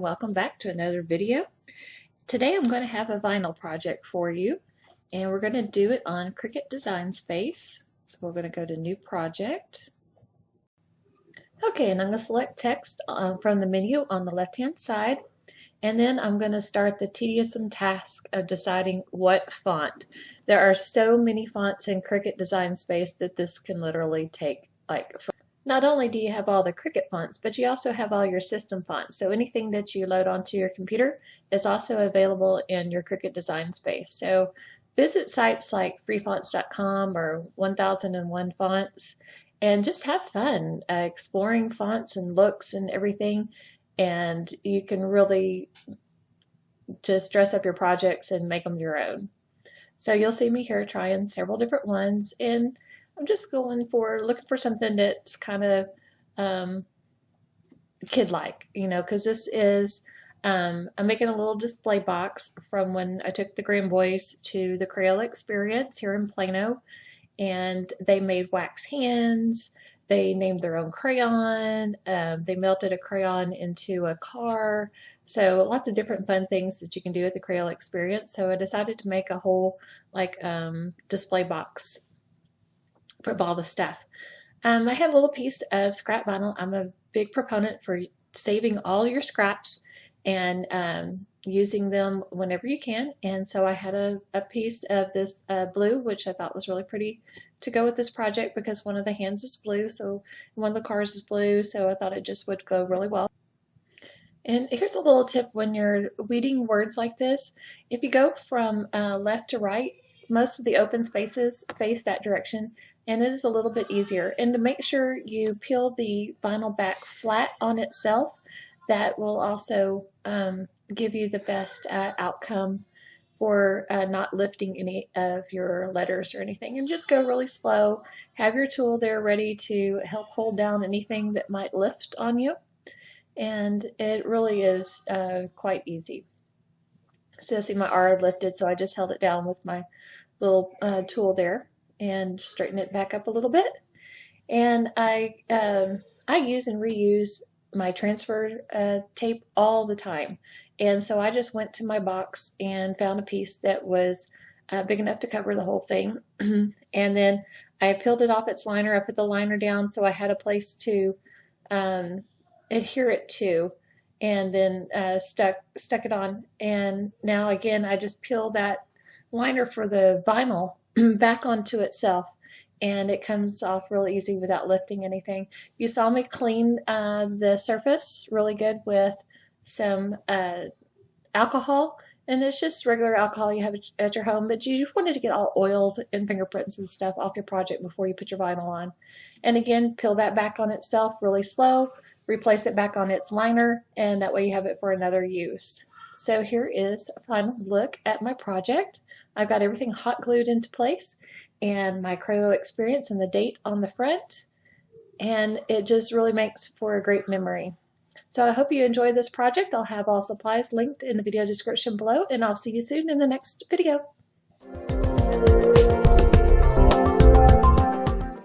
and welcome back to another video. Today I'm going to have a vinyl project for you, and we're going to do it on Cricut Design Space. So we're going to go to New Project. Okay, and I'm going to select text from the menu on the left hand side, and then I'm going to start the tedious task of deciding what font. There are so many fonts in Cricut Design Space that this can literally take not only do you have all the Cricut fonts, but you also have all your system fonts. So anything that you load onto your computer is also available in your Cricut Design Space. So visit sites like freefonts.com or 1001 Fonts and just have fun exploring fonts and looks and everything. And you can really just dress up your projects and make them your own. So you'll see me here trying several different ones, and I'm just looking for something that's kind of kid-like, you know, because this is, I'm making a little display box from when I took the Grand Boys to the Crayola Experience here in Plano, and they made wax hands, they named their own crayon, they melted a crayon into a car, so lots of different fun things that you can do at the Crayola Experience. So I decided to make a whole display box for all the stuff. I had a little piece of scrap vinyl. I'm a big proponent for saving all your scraps and using them whenever you can. And so I had a piece of this blue, which I thought was really pretty to go with this project because one of the hands is blue, so one of the cars is blue, so I thought it just would go really well. And here's a little tip when you're weeding words like this. If you go from left to right, most of the open spaces face that direction, and it is a little bit easier. And to make sure you peel the vinyl back flat on itself, that will also give you the best outcome for not lifting any of your letters or anything. And just go really slow. Have your tool there ready to help hold down anything that might lift on you. And it really is quite easy. So see, my R lifted, so I just held it down with my little tool there and straighten it back up a little bit. And I use and reuse my transfer tape all the time. And so I just went to my box and found a piece that was big enough to cover the whole thing. And then I peeled it off its liner. I put the liner down so I had a place to adhere it to, and then stuck it on. And now again, I just peel that liner for the vinyl back onto itself, and it comes off real easy without lifting anything. You saw me clean the surface really good with some alcohol, and it's just regular alcohol you have at your home, but you just wanted to get all oils and fingerprints and stuff off your project before you put your vinyl on. And again, peel that back on itself really slow, replace it back on its liner, and that way you have it for another use. So here is a final look at my project. I've got everything hot glued into place and my Crayola Experience and the date on the front, and it just really makes for a great memory. So I hope you enjoyed this project. I'll have all supplies linked in the video description below, and I'll see you soon in the next video.